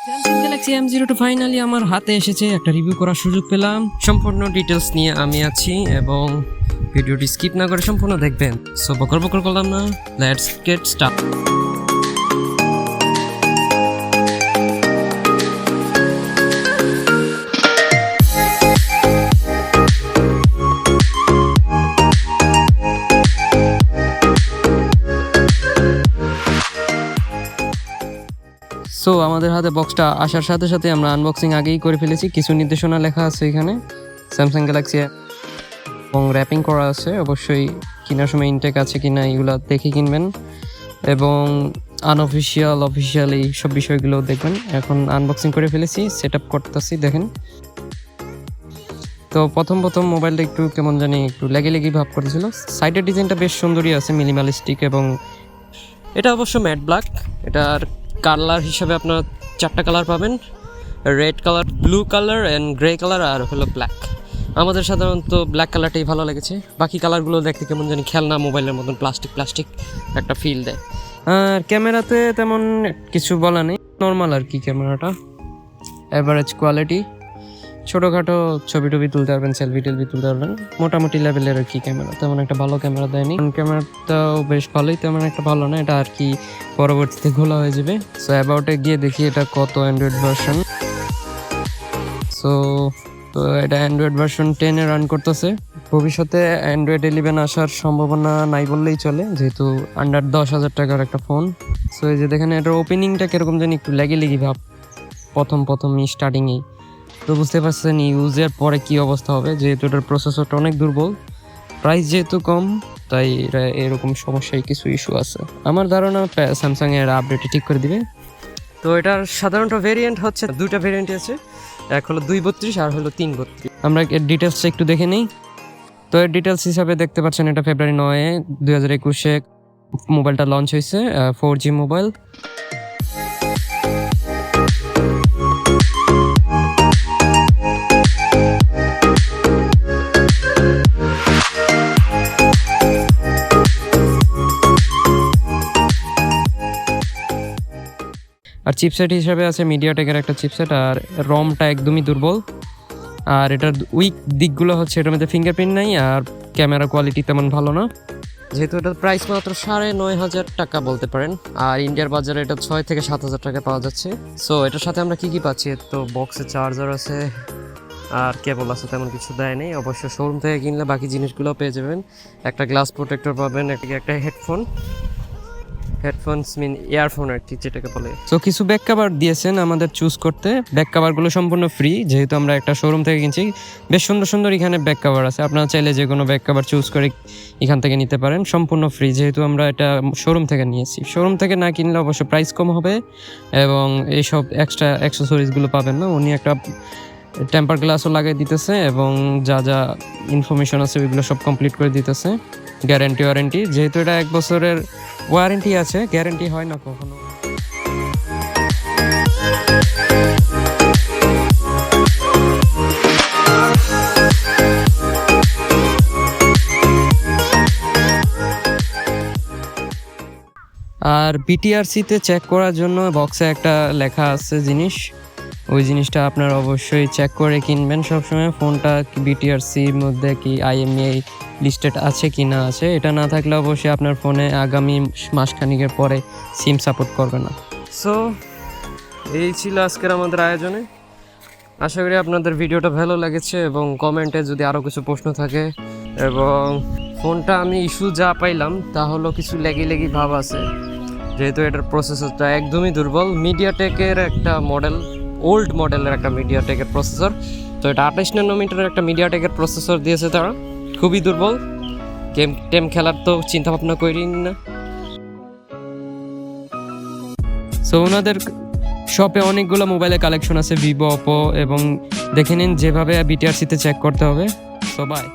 Galaxy M02 finally আমার হাতে এসেছে, একটা রিভিউ করার সুযোগ পেলাম। সম্পূর্ণ ডিটেলস নিয়ে আমি আছি এবং ভিডিওটি স্কিপ না করে সম্পূর্ণ দেখবেন। সো বকর বকর করলাম না, লেটস গেট স্টার্ট। সো আমাদের হাতে বক্সটা আসার সাথে সাথে আমরা আনবক্সিং আগেই করে ফেলেছি। কিছু নির্দেশনা লেখা আছে এখানে স্যামসাং গ্যালাক্সি এবং র্যাপিং করা আছে। অবশ্যই কেনার সময় ইনটেক আছে কিনা এগুলো দেখে কিনবেন এবং আনঅফিসিয়াল অফিসিয়াল এই সব বিষয়গুলো দেখবেন। এখন আনবক্সিং করে ফেলেছি, সেট আপ করতেছি। দেখেন তো প্রথম মোবাইলটা একটু কেমন জানি একটু লেগে ভাব করেছিল। সাইডের ডিজাইনটা বেশ সুন্দরই আছে, মিনিমালিস্টিক, এবং এটা অবশ্য ম্যাট ব্ল্যাক। এটার কালার হিসাবে আপনার 4টা কালার পাবেন, red colour, blue colour and grey colour, আর হলো ব্ল্যাক। আমাদের সাধারণত ব্ল্যাক কালারটাই ভালো লেগেছে। বাকি কালারগুলো দেখতে কেমন জানি খেলনা মোবাইলের মতন প্লাস্টিক একটা ফিল দেয়। আর ক্যামেরাতে তেমন কিছু বলা নেই, নর্মাল আর কি। ক্যামেরাটা অ্যাভারেজ কোয়ালিটি, ছোটোখাটো ছবি টবি তুলতে পারবেন, সেলফি টেলফি তুলতে পারবেন, মোটামুটি লেভেলের আর কি ক্যামেরা। তেমন একটা ভালো ক্যামেরা দেয়নি। ক্যামেরাটাও বেশ ভালোই, তেমন একটা ভালো না। এটা আর কি পরবর্তীতে খোলা হয়ে যাবে। সো অ্যাবাউটে গিয়ে দেখি এটা কত অ্যান্ড্রয়েড ভার্সন। তো এটা অ্যান্ড্রয়েড ভার্সন 10-এ রান করতেছে। ভবিষ্যতে অ্যান্ড্রয়েড 11 আসার সম্ভাবনা নাই বললেই চলে, যেহেতু আন্ডার 10,000 টাকার একটা ফোন। সো এই যে দেখেন এটার ওপেনিংটা কিরকম জানি একটু লেগি ভাব প্রথম স্টার্টিংয়েই। তো বুঝতে পারছেন ইউজের পরে কি অবস্থা হবে, যেহেতু এটার প্রসেসরটা অনেক দুর্বল, প্রাইস যেহেতু কম, তাই এরকম সমস্যায় কিছু ইস্যু আছে। আমার ধারণা স্যামসাং এর আপডেটে ঠিক করে দিবে। তো এটার সাধারণত ভেরিয়েন্ট হচ্ছে, দুইটা ভেরিয়েন্ট আছে, এক হলো 232 আর হলো 332। আমরা এর ডিটেলসটা একটু দেখে নিই। তো এর ডিটেলস হিসাবে দেখতে পাচ্ছেন এটা ফেব্রুয়ারি 9, 2021-এ মোবাইলটা লঞ্চ হয়েছে, 4G মোবাইল। আর চিপসেট হিসাবে আছে মিডিয়াটেকের একটা চিপসেট, আর রমটা একদমই দুর্বল। আর এটার উইক দিকগুলো হচ্ছে এটার মধ্যে ফিঙ্গারপ্রিন্ট নাই, আর ক্যামেরা কোয়ালিটি তেমন ভালো না। যেহেতু এটার প্রাইস মাত্র 9,500 টাকা বলতে পারেন, আর ইন্ডিয়ার বাজারে এটা 6 থেকে 7,000 টাকা পাওয়া যাচ্ছে। সো এটার সাথে আমরা কি পাচ্ছি, তো বক্সে চার্জার আছে আর কেবল আছে, তেমন কিছু দেয় নেই। অবশ্য শোরুম থেকে কিনলে বাকি জিনিসগুলো পেয়ে যাবেন। একটা গ্লাস প্রোটেক্টর পাবেন, একটা হেডফোনস মিন ইয়ারফোন আর কি যেটাকে বলে। তো কিছু ব্যাক কভার দিয়েছেন আমাদের চুজ করতে। ব্যাক কভারগুলো সম্পূর্ণ ফ্রি, যেহেতু আমরা একটা শোরুম থেকে কিনছি। বেশ সুন্দর এখানে ব্যাক কভার আছে, আপনারা চাইলে যে কোনো ব্যাক কভার চুজ করে এখান থেকে নিতে পারেন, সম্পূর্ণ ফ্রি, যেহেতু আমরা এটা শোরুম থেকে নিয়েছি। শোরুম থেকে না কিনলে অবশ্য প্রাইস কম হবে এবং এইসব এক্সট্রা অ্যাক্সেসরিজগুলো পাবেন না। উনি একটা টেম্পার গ্লাসও লাগিয়ে দিতেছে এবং যা ইনফরমেশন আছে ওইগুলো সব কমপ্লিট করে দিতেছে। গ্যারেন্টি ওয়ারেন্টি, যেহেতু এটা 1 বছরের ওয়ারেন্টি আছে, গ্যারেন্টি হয় না কখনো। আর বিটিআরসিতে চেক করার জন্য বক্সে একটা লেখা আছে জিনিস, ওই জিনিসটা আপনারা অবশ্যই চেক করে কিনবেন সবসময়। ফোনটা বিটিআরসির মধ্যে কি IMEI লিস্টেড আছে কি না আছে, এটা না থাকলে অবশ্যই আপনার ফোনে আগামী মাসখানিকের পরে সিম সাপোর্ট করবে না। সো এই ছিল আজকের আমাদের আয়োজনে। আশা করি আপনাদের ভিডিওটা ভালো লেগেছে এবং কমেন্টে যদি আরও কিছু প্রশ্ন থাকে। এবং ফোনটা আমি ইস্যু যা পাইলাম তা হলো কিছু লেগি ভাব আছে, যেহেতু এটার প্রসেসরটা একদমই দুর্বল। মিডিয়াটেকের একটা মডেল, ওল্ড মডেলের একটা মিডিয়াটেকের প্রসেসর। তো এটা 28 ন্যানোমিটারের একটা মিডিয়াটেকের প্রসেসর দিয়েছে তারা, খুবই দুর্বল। গেম খেলার তো চিন্তা ভাবনা করি না। সো ওনাদের শপে অনেকগুলো মোবাইলের কালেকশন আছে, ভিভো, ওপো, এবং দেখে নিন যেভাবে বিটিআরসিতে চেক করতে হবে। So by.